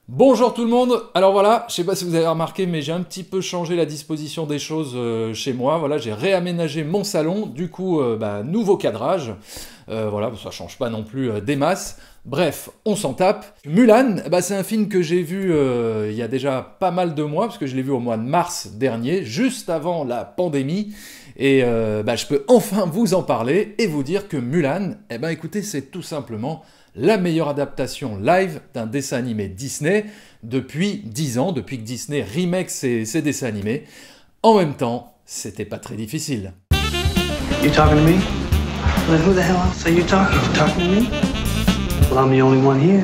Bonjour tout le monde. Alors voilà, je sais pas si vous avez remarqué, mais j'ai un petit peu changé la disposition des choses chez moi. Voilà, j'ai réaménagé mon salon, du coup, nouveau cadrage. Voilà, ça change pas non plus des masses. Bref, on s'en tape. Mulan, c'est un film que j'ai vu il y a déjà pas mal de mois, parce que je l'ai vu au mois de mars dernier, juste avant la pandémie. Et je peux enfin vous en parler et vous dire que Mulan, écoutez, c'est tout simplement la meilleure adaptation live d'un dessin animé Disney depuis 10 ans, depuis que Disney remake ses dessins animés. En même temps, c'était pas très difficile. You talking to me? Well, who the hell else are you talking to? Talking to me? Well, I'm the only one here.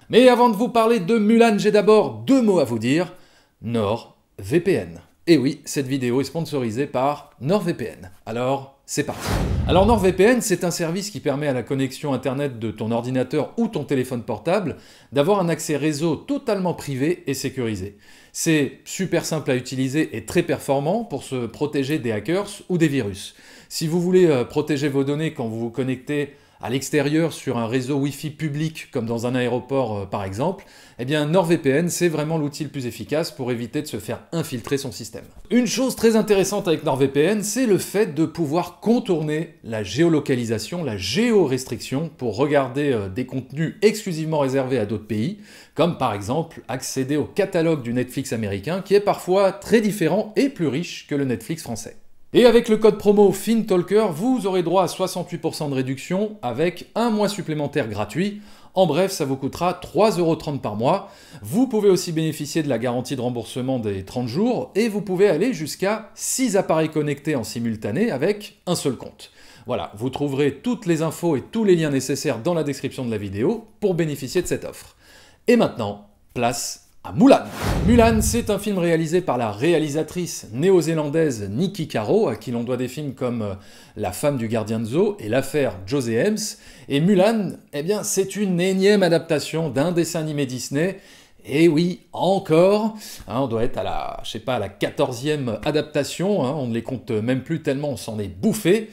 Mais avant de vous parler de Mulan, j'ai d'abord deux mots à vous dire. NordVPN. Et oui, cette vidéo est sponsorisée par NordVPN. Alors, c'est parti. Alors NordVPN, c'est un service qui permet à la connexion internet de ton ordinateur ou ton téléphone portable d'avoir un accès réseau totalement privé et sécurisé. C'est super simple à utiliser et très performant pour se protéger des hackers ou des virus. Si vous voulez protéger vos données quand vous vous connectez à l'extérieur sur un réseau Wi-Fi public comme dans un aéroport par exemple, eh bien NordVPN c'est vraiment l'outil le plus efficace pour éviter de se faire infiltrer son système. Une chose très intéressante avec NordVPN, c'est le fait de pouvoir contourner la géolocalisation, la géorestriction pour regarder des contenus exclusivement réservés à d'autres pays, comme par exemple accéder au catalogue du Netflix américain qui est parfois très différent et plus riche que le Netflix français. Et avec le code promo FINTALKER, vous aurez droit à 68% de réduction avec un mois supplémentaire gratuit. En bref, ça vous coûtera 3,30 € par mois. Vous pouvez aussi bénéficier de la garantie de remboursement des 30 jours et vous pouvez aller jusqu'à 6 appareils connectés en simultané avec un seul compte. Voilà, vous trouverez toutes les infos et tous les liens nécessaires dans la description de la vidéo pour bénéficier de cette offre. Et maintenant, place à Mulan. Mulan, c'est un film réalisé par la réalisatrice néo-zélandaise Niki Caro, à qui l'on doit des films comme La femme du gardien de zoo et L'affaire José Hems. Et Mulan, c'est une énième adaptation d'un dessin animé Disney. Et oui, encore, on doit être à la 14e adaptation, on ne les compte même plus tellement on s'en est bouffé.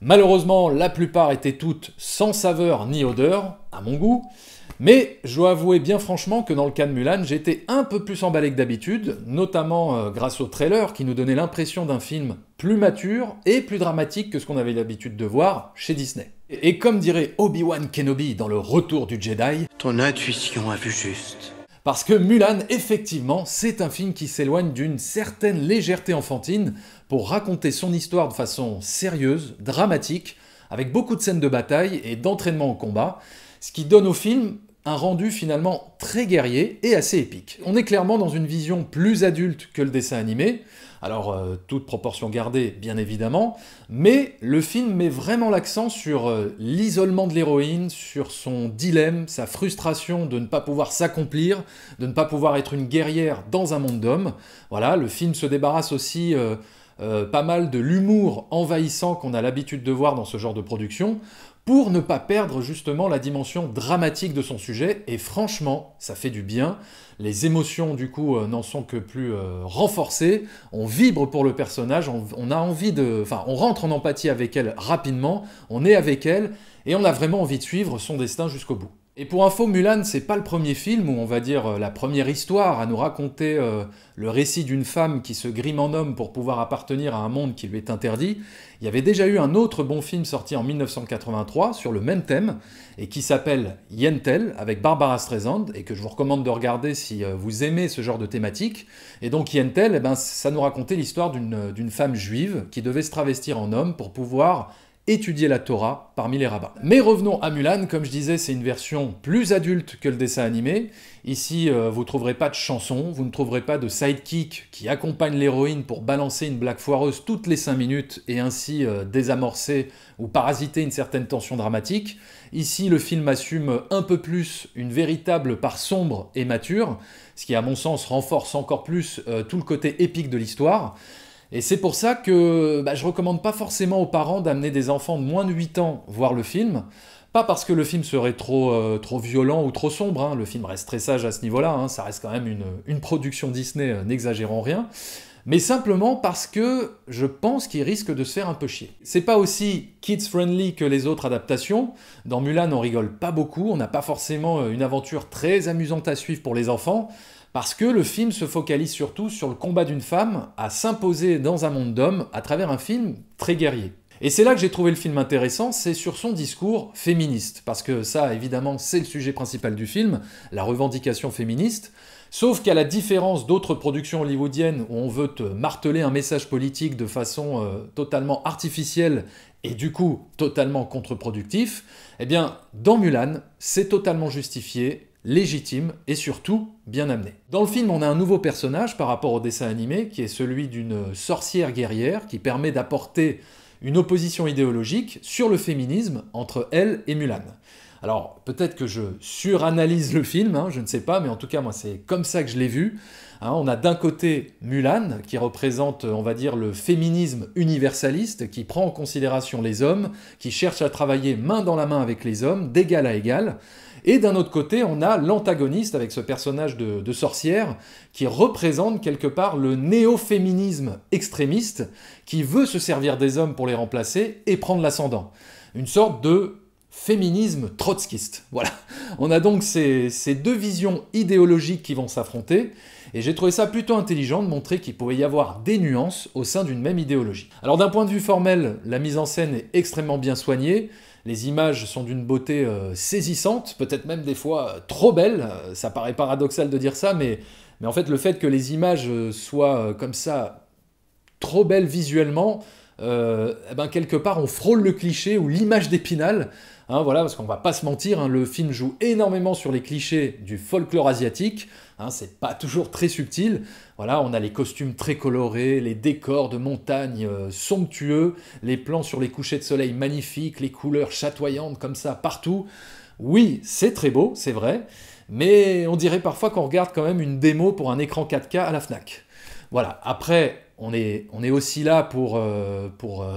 Malheureusement, la plupart étaient toutes sans saveur ni odeur, à mon goût. Mais je dois avouer bien franchement que dans le cas de Mulan, j'ai été un peu plus emballé que d'habitude, notamment grâce au trailer qui nous donnait l'impression d'un film plus mature et plus dramatique que ce qu'on avait l'habitude de voir chez Disney. Et comme dirait Obi-Wan Kenobi dans Le Retour du Jedi, Ton intuition a vu juste. parce que Mulan, effectivement, c'est un film qui s'éloigne d'une certaine légèreté enfantine pour raconter son histoire de façon sérieuse, dramatique, avec beaucoup de scènes de bataille et d'entraînement au combat, ce qui donne au film un rendu finalement très guerrier et assez épique. On est clairement dans une vision plus adulte que le dessin animé, alors toute proportion gardée bien évidemment, mais le film met vraiment l'accent sur l'isolement de l'héroïne, sur son dilemme, sa frustration de ne pas pouvoir s'accomplir, de ne pas pouvoir être une guerrière dans un monde d'hommes. Voilà, le film se débarrasse aussi pas mal de l'humour envahissant qu'on a l'habitude de voir dans ce genre de production, pour ne pas perdre justement la dimension dramatique de son sujet, et franchement, ça fait du bien. Les émotions, du coup, n'en sont que plus renforcées, on vibre pour le personnage, on a envie de... Enfin, on rentre en empathie avec elle rapidement, on est avec elle, et on a vraiment envie de suivre son destin jusqu'au bout. Et pour info, Mulan, c'est pas le premier film, ou on va dire la première histoire à nous raconter le récit d'une femme qui se grime en homme pour pouvoir appartenir à un monde qui lui est interdit. Il y avait déjà eu un autre bon film sorti en 1983 sur le même thème, et qui s'appelle Yentl, avec Barbara Streisand, et que je vous recommande de regarder si vous aimez ce genre de thématique. Et donc Yentl, ça nous racontait l'histoire d'une femme juive qui devait se travestir en homme pour pouvoir étudier la Torah parmi les rabbins. Mais revenons à Mulan, comme je disais, c'est une version plus adulte que le dessin animé. Ici, vous ne trouverez pas de chansons, vous ne trouverez pas de sidekick qui accompagne l'héroïne pour balancer une blague foireuse toutes les 5 minutes et ainsi désamorcer ou parasiter une certaine tension dramatique. Ici, le film assume un peu plus une véritable part sombre et mature, ce qui à mon sens renforce encore plus tout le côté épique de l'histoire. Et c'est pour ça que je recommande pas forcément aux parents d'amener des enfants de moins de 8 ans voir le film. Pas parce que le film serait trop violent ou trop sombre, le film reste très sage à ce niveau-là, ça reste quand même une production Disney, n'exagérons rien. mais simplement parce que je pense qu'il risque de se faire un peu chier. C'est pas aussi kids-friendly que les autres adaptations. Dans Mulan, on rigole pas beaucoup, on n'a pas forcément une aventure très amusante à suivre pour les enfants, parce que le film se focalise surtout sur le combat d'une femme à s'imposer dans un monde d'hommes à travers un film très guerrier. Et c'est là que j'ai trouvé le film intéressant, c'est sur son discours féministe, parce que ça, évidemment, c'est le sujet principal du film, la revendication féministe, sauf qu'à la différence d'autres productions hollywoodiennes où on veut te marteler un message politique de façon totalement artificielle et du coup totalement contre-productif, eh bien, dans Mulan, c'est totalement justifié, légitime et surtout bien amené. Dans le film, on a un nouveau personnage par rapport au dessin animé, qui est celui d'une sorcière guerrière qui permet d'apporter une opposition idéologique sur le féminisme entre elle et Mulan. Alors, peut-être que je suranalyse le film, hein, je ne sais pas, mais en tout cas, moi, c'est comme ça que je l'ai vu. Hein, on a d'un côté Mulan, qui représente, on va dire, le féminisme universaliste, qui prend en considération les hommes, qui cherche à travailler main dans la main avec les hommes, d'égal à égal. Et d'un autre côté, on a l'antagoniste avec ce personnage de sorcière qui représente quelque part le néo-féminisme extrémiste qui veut se servir des hommes pour les remplacer et prendre l'ascendant. Une sorte de féminisme trotskiste. Voilà. On a donc ces deux visions idéologiques qui vont s'affronter et j'ai trouvé ça plutôt intelligent de montrer qu'il pouvait y avoir des nuances au sein d'une même idéologie. Alors d'un point de vue formel, la mise en scène est extrêmement bien soignée. Les images sont d'une beauté saisissante, peut-être même des fois trop belles. Ça paraît paradoxal de dire ça, mais en fait, le fait que les images soient comme ça, trop belles visuellement, eh ben, quelque part, on frôle le cliché ou l'image d'Épinal. Hein, voilà, parce qu'on va pas se mentir, hein, le film joue énormément sur les clichés du folklore asiatique. Hein, c'est pas toujours très subtil. Voilà, on a les costumes très colorés, les décors de montagne somptueux, les plans sur les couchers de soleil magnifiques, les couleurs chatoyantes comme ça partout. Oui, c'est très beau, c'est vrai, mais on dirait parfois qu'on regarde quand même une démo pour un écran 4K à la Fnac. Voilà, après, on est aussi là pour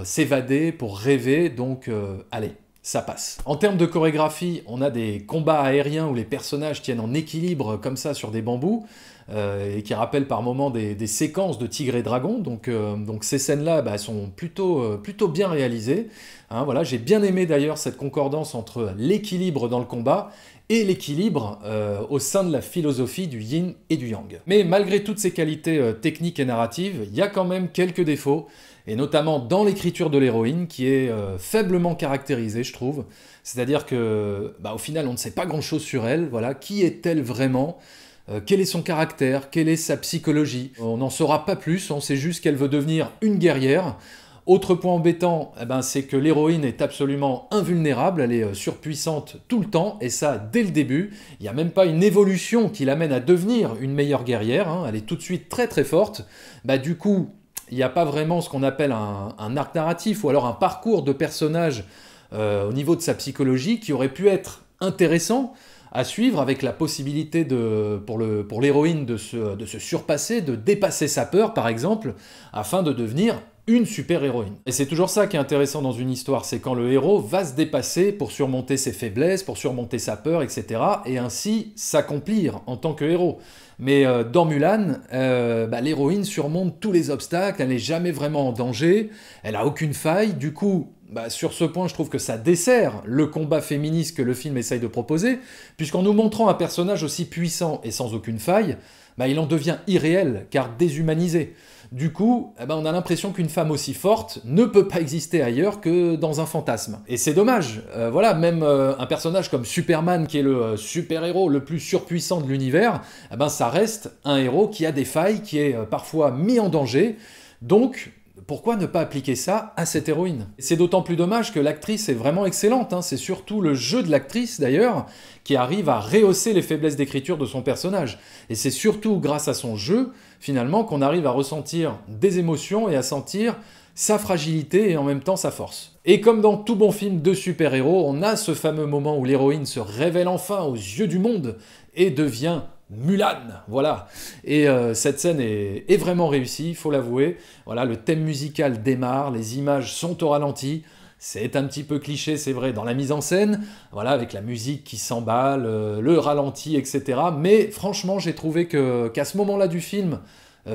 s'évader, pour rêver, donc allez. Ça passe. En termes de chorégraphie, on a des combats aériens où les personnages tiennent en équilibre comme ça sur des bambous et qui rappellent par moments des séquences de Tigre et Dragon. Donc ces scènes-là bah, sont plutôt bien réalisées. Hein, voilà, j'ai bien aimé d'ailleurs cette concordance entre l'équilibre dans le combat et l'équilibre au sein de la philosophie du yin et du yang. Mais malgré toutes ces qualités techniques et narratives, il y a quand même quelques défauts, et notamment dans l'écriture de l'héroïne, qui est faiblement caractérisée, je trouve. C'est-à-dire que, bah, au final, on ne sait pas grand-chose sur elle. Voilà, qui est-elle vraiment ? Quel est son caractère ? Quelle est sa psychologie ? On n'en saura pas plus, on sait juste qu'elle veut devenir une guerrière. Autre point embêtant, eh ben, c'est que l'héroïne est absolument invulnérable, elle est surpuissante tout le temps, et ça dès le début. Il n'y a même pas une évolution qui l'amène à devenir une meilleure guerrière, hein. Elle est tout de suite très très forte. Bah, du coup, il n'y a pas vraiment ce qu'on appelle un arc narratif ou alors un parcours de personnage au niveau de sa psychologie qui aurait pu être intéressant à suivre, avec la possibilité pour l'héroïne de se surpasser, de dépasser sa peur par exemple, afin de devenir une super-héroïne. Et c'est toujours ça qui est intéressant dans une histoire, c'est quand le héros va se dépasser pour surmonter ses faiblesses, pour surmonter sa peur, etc. et ainsi s'accomplir en tant que héros. Mais dans Mulan, bah, l'héroïne surmonte tous les obstacles, elle n'est jamais vraiment en danger, elle a aucune faille, du coup, bah, sur ce point, je trouve que ça dessert le combat féministe que le film essaye de proposer, puisqu'en nous montrant un personnage aussi puissant et sans aucune faille, bah, il en devient irréel, car déshumanisé. Du coup, eh ben, on a l'impression qu'une femme aussi forte ne peut pas exister ailleurs que dans un fantasme. Et c'est dommage. Voilà, même un personnage comme Superman, qui est le super-héros le plus surpuissant de l'univers, eh ben, ça reste un héros qui a des failles, qui est parfois mis en danger. Donc, pourquoi ne pas appliquer ça à cette héroïne ? C'est d'autant plus dommage que l'actrice est vraiment excellente, hein. C'est surtout le jeu de l'actrice, d'ailleurs, qui arrive à rehausser les faiblesses d'écriture de son personnage. Et c'est surtout grâce à son jeu, finalement, qu'on arrive à ressentir des émotions et à sentir sa fragilité et en même temps sa force. Et comme dans tout bon film de super-héros, on a ce fameux moment où l'héroïne se révèle enfin aux yeux du monde et devient Mulan, voilà. Et cette scène est vraiment réussie, il faut l'avouer. Voilà, le thème musical démarre, les images sont au ralenti. C'est un petit peu cliché, c'est vrai, dans la mise en scène, voilà, avec la musique qui s'emballe, le ralenti, etc. Mais franchement, j'ai trouvé qu'à ce moment-là du film,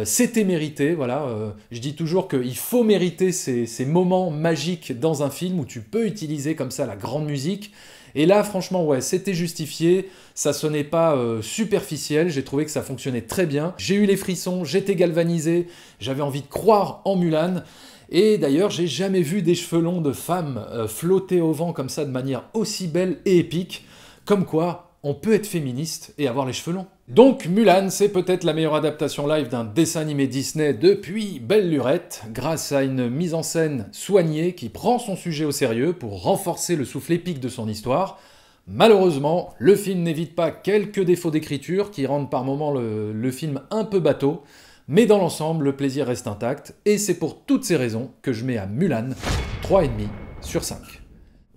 C'était mérité, voilà. Je dis toujours qu'il faut mériter ces moments magiques dans un film où tu peux utiliser comme ça la grande musique. Et là, franchement, ouais, c'était justifié, ça sonnait pas superficiel, j'ai trouvé que ça fonctionnait très bien. J'ai eu les frissons, j'étais galvanisé, j'avais envie de croire en Mulan. Et d'ailleurs, j'ai jamais vu des cheveux longs de femmes flotter au vent comme ça de manière aussi belle et épique. Comme quoi, on peut être féministe et avoir les cheveux longs. Donc Mulan, c'est peut-être la meilleure adaptation live d'un dessin animé Disney depuis Belle Lurette, grâce à une mise en scène soignée qui prend son sujet au sérieux pour renforcer le souffle épique de son histoire. Malheureusement, le film n'évite pas quelques défauts d'écriture qui rendent par moments le film un peu bateau, mais dans l'ensemble, le plaisir reste intact, et c'est pour toutes ces raisons que je mets à Mulan 3,5 sur 5.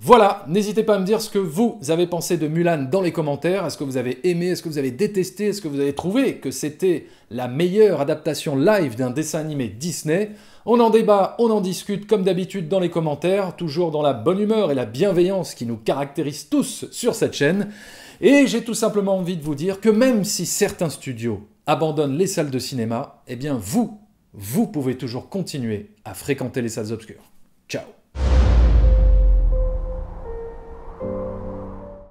Voilà, n'hésitez pas à me dire ce que vous avez pensé de Mulan dans les commentaires. Est-ce que vous avez aimé, est-ce que vous avez détesté, est-ce que vous avez trouvé que c'était la meilleure adaptation live d'un dessin animé Disney? On en débat, on en discute comme d'habitude dans les commentaires, toujours dans la bonne humeur et la bienveillance qui nous caractérisent tous sur cette chaîne. Et j'ai tout simplement envie de vous dire que même si certains studios abandonnent les salles de cinéma, eh bien vous pouvez toujours continuer à fréquenter les salles obscures. Ciao!